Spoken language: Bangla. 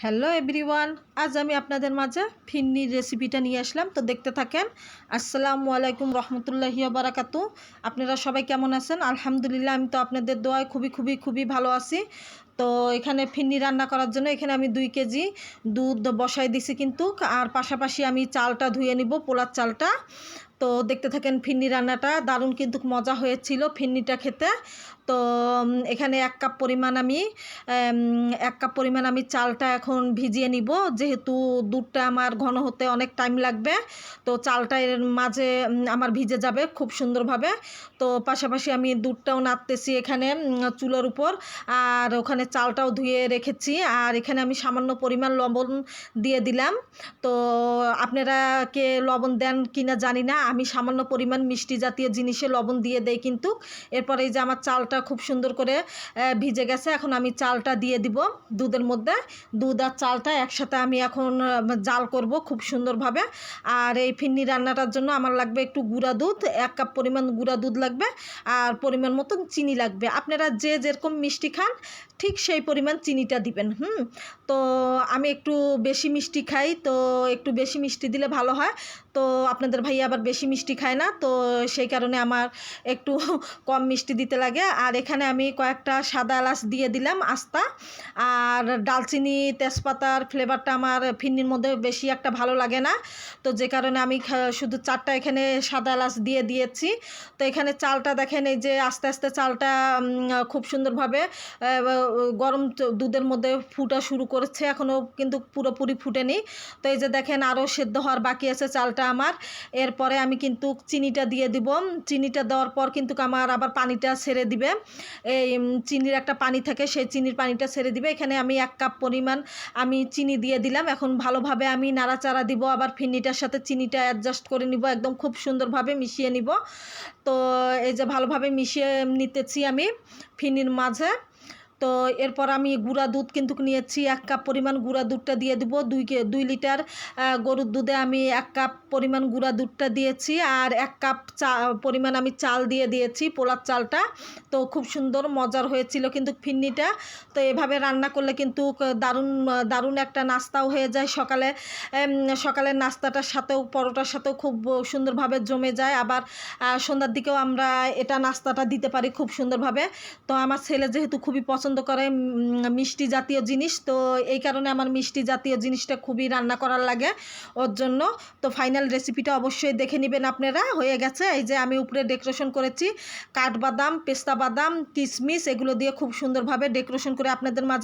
হ্যালো এভরিওয়ান, আজ আমি আপনাদের মাঝে ফিন্নির রেসিপিটা নিয়ে আসলাম। তো দেখতে থাকেন। আসসালামু আলাইকুম রহমতুল্লাহি ওয়া বারাকাতু। আপনারা সবাই কেমন আছেন? আলহামদুলিল্লাহ, আমি তো আপনাদের দোয়ায় খুবই ভালো আছি। তো এখানে ফিন্নি রান্না করার জন্য এখানে আমি 2 কেজি দুধ বসাই দিছি কিন্তু, আর পাশাপাশি আমি চালটা ধুয়ে নিব, পোলার চালটা। তো দেখতে থাকেন, ফিন্নি রান্নাটা দারুণ কিন্তু মজা হয়েছিল ফিন্নিটা খেতে। তো এখানে 1 কাপ পরিমাণ আমি 1 কাপ পরিমাণ আমি চালটা এখন ভিজিয়ে নিব, যেহেতু দুধটা আমার ঘন হতে অনেক টাইম লাগবে। তো চালটা এর মাঝে আমার ভিজে যাবে খুব সুন্দরভাবে। তো পাশাপাশি আমি দুধটাও নাড়তেছি এখানে চুলার উপর, আর ওখানে চালটাও ধুয়ে রেখেছি। আর এখানে আমি সামান্য পরিমাণ লবণ দিয়ে দিলাম। তো আপনারা কে লবণ দেন কিনা জানি না, আমি সামান্য পরিমাণ মিষ্টি জাতীয় জিনিসে লবণ দিয়ে দেই কিন্তু। এরপরে এই যে আমার চালটা খুব সুন্দর করে ভিজে গেছে, এখন আমি চালটা দিয়ে দিব দুধের মধ্যে। দুধ আর চালটা একসাথে আমি এখন জাল করব খুব সুন্দরভাবে। আর এই ফিন্নি রান্নাটার জন্য আমার লাগবে একটু গুঁড়া দুধ, 1 কাপ পরিমাণ গুঁড়া দুধ লাগবে, আর পরিমাণ মতন চিনি লাগবে। আপনারা যে যেরকম মিষ্টি খান ঠিক সেই পরিমাণ চিনিটা দিবেন। তো আমি একটু বেশি মিষ্টি খাই, তো একটু বেশি মিষ্টি দিলে ভালো হয়। তো আপনাদের ভাই আবার বেশি মিষ্টি খায় না, তো সেই কারণে আমার একটু কম মিষ্টি দিতে লাগে। আর এখানে আমি কয়েকটা সাদা এলাচ দিয়ে দিলাম আস্তা, আর ডালচিনি তেজপাতার ফ্লেভারটা আমার ফিন্নির মধ্যে বেশি একটা ভালো লাগে না। তো যে কারণে আমি শুধু 4টা এখানে সাদা এলাচ দিয়ে দিয়েছি। তো এখানে চালটা দেখেন, এই যে আস্তে আস্তে চালটা খুব সুন্দরভাবে গরম দুধের মধ্যে ফুটা শুরু করেছে, এখনও কিন্তু পুরোপুরি ফুটেনি। তো এই যে দেখেন, আরও সেদ্ধ হওয়ার বাকি আছে চালটা আমার। এরপরে আমি কিন্তু চিনিটা দিয়ে দিব। চিনিটা দেওয়ার পর কিন্তু আমার আবার পানিটা ছেড়ে দিবে। এই চিনির একটা পানি থাকে, সেই চিনির পানিটা ছেড়ে দিবে। এখানে আমি 1 কাপ পরিমাণ আমি চিনি দিয়ে দিলাম। এখন ভালোভাবে আমি নাড়াচাড়া দিব, আবার ফিন্নিটার সাথে চিনিটা অ্যাডজাস্ট করে নিব, একদম খুব সুন্দরভাবে মিশিয়ে নিব। তো এই যে ভালোভাবে মিশিয়ে নিতেছি আমি ফিন্নির মাঝে। তো এরপর আমি গুঁড়া দুধ কিন্তু নিয়েছি, 1 কাপ পরিমাণ গুঁড়া দুধটা দিয়ে দিব। 2 লিটার গরুর দুধে আমি 1 কাপ পরিমাণ গুঁড়া দুধটা দিয়েছি, আর 1 কাপ পরিমাণ আমি চাল দিয়ে দিয়েছি, পোলার চালটা। তো খুব সুন্দর মজার হয়েছিল কিন্তু ফিন্নিটা। তো এভাবে রান্না করলে কিন্তু দারুণ একটা নাস্তাও হয়ে যায় সকালে। সকালের নাস্তাটার সাথেও, পরোটার সাথেও খুব সুন্দরভাবে জমে যায়। আবার সন্ধ্যার দিকেও আমরা এটা নাস্তাটা দিতে পারি খুব সুন্দরভাবে। তো আমার ছেলে যেহেতু খুবই পছন্দ করে মিষ্টি জাতীয় জিনিস, তো এই কারণে আমার মিষ্টি জাতীয় জিনিসটা খুবই রান্না করার লাগে ওর জন্য। তো ফাইনাল রেসিপিটা অবশ্যই দেখে নেবেন আপনারা। হয়ে গেছে, এই যে আমি উপরে ডেকোরেশন করেছি কাঠবাদাম, পেস্তা বাদাম, কিশমিশ, এগুলো দিয়ে খুব সুন্দরভাবে ডেকোরেশন করে আপনাদের মাঝে